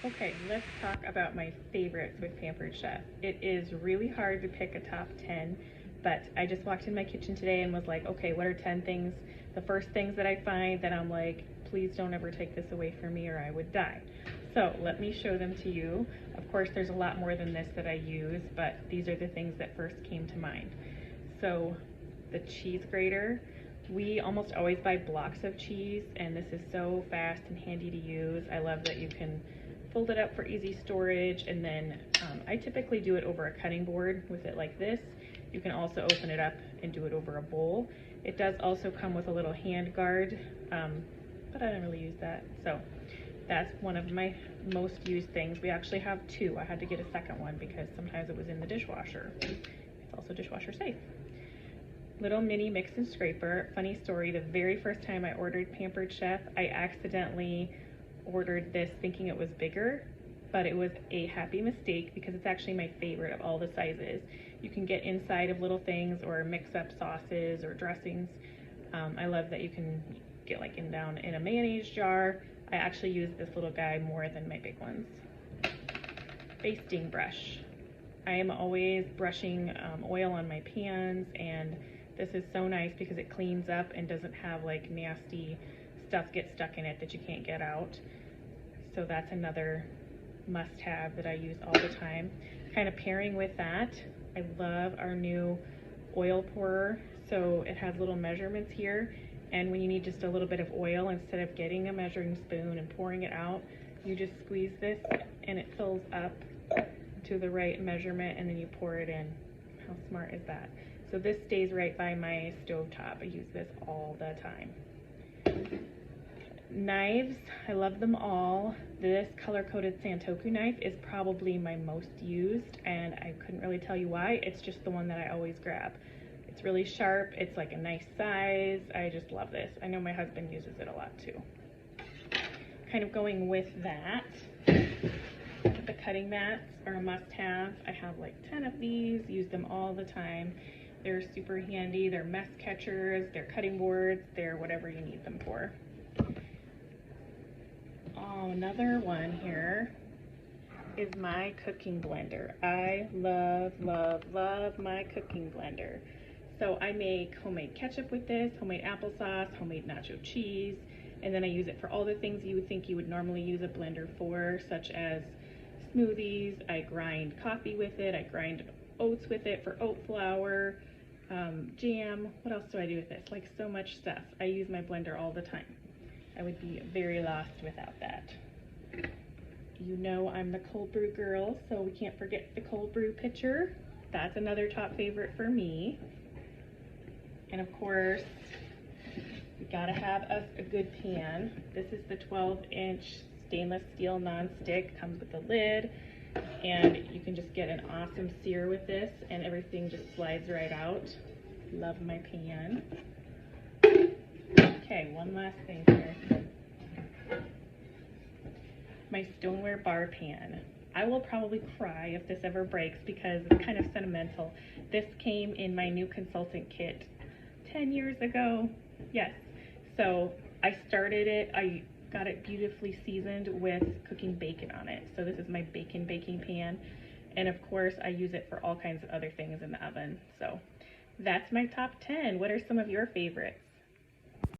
Okay, let's talk about my favorites with Pampered Chef. It is really hard to pick a top 10, but I just walked in my kitchen today and was like, okay, what are 10 things, the first things that I find that I'm like, please don't ever take this away from me or I would die. So let me show them to you. Of course, there's a lot more than this that I use, but these are the things that first came to mind. So the cheese grater. We almost always buy blocks of cheese, and this is so fast and handy to use. I love that you can fold it up for easy storage, and then I typically do it over a cutting board with it like this. You can also open it up and do it over a bowl. It does also come with a little hand guard, but I don't really use that. So that's one of my most used things. We actually have two. I had to get a second one because sometimes it was in the dishwasher. It's also dishwasher safe. Little mini mix and scraper. Funny story, the very first time I ordered Pampered Chef, I accidentally ordered this thinking it was bigger, but it was a happy mistake because it's actually my favorite of all the sizes. You can get inside of little things or mix up sauces or dressings. I love that you can get like down in a mayonnaise jar. I actually use this little guy more than my big ones. Basting brush. I am always brushing oil on my pans, and this is so nice because it cleans up and doesn't have like nasty stuff get stuck in it that you can't get out. So that's another must-have that I use all the time. Kind of pairing with that, I love our new oil pourer. So it has little measurements here, and when you need just a little bit of oil, instead of getting a measuring spoon and pouring it out, you just squeeze this and it fills up to the right measurement, and then you pour it in. How smart is that? So this stays right by my stove top. I use this all the time. Knives, I love them all. This color-coded Santoku knife is probably my most used, and I couldn't really tell you why. It's just the one that I always grab. It's really sharp. It's like a nice size. I just love this. I know my husband uses it a lot too. Kind of going with that, the cutting mats are a must-have. I have like 10 of these, use them all the time. They're super handy. They're mess catchers, they're cutting boards, they're whatever you need them for. Oh, another one here is my cooking blender. I love, love, love my cooking blender. So I make homemade ketchup with this, homemade applesauce, homemade nacho cheese, and then I use it for all the things you would think you would normally use a blender for, such as smoothies. I grind coffee with it, I grind oats with it for oat flour, jam. What else do I do with this? Like so much stuff. I use my blender all the time. I would be very lost without that. You know I'm the cold brew girl, so we can't forget the cold brew pitcher. That's another top favorite for me. And of course, we gotta have us a good pan. This is the 12-inch stainless steel non-stick, comes with a lid, and you can just get an awesome sear with this, and everything just slides right out. Love my pan. Okay, one last thing here. My stoneware bar pan. I will probably cry if this ever breaks because it's kind of sentimental. This came in my new consultant kit 10 years ago. Yes. So I started it, I got it beautifully seasoned with cooking bacon on it. So this is my bacon baking pan. And of course I use it for all kinds of other things in the oven. So that's my top 10. What are some of your favorites?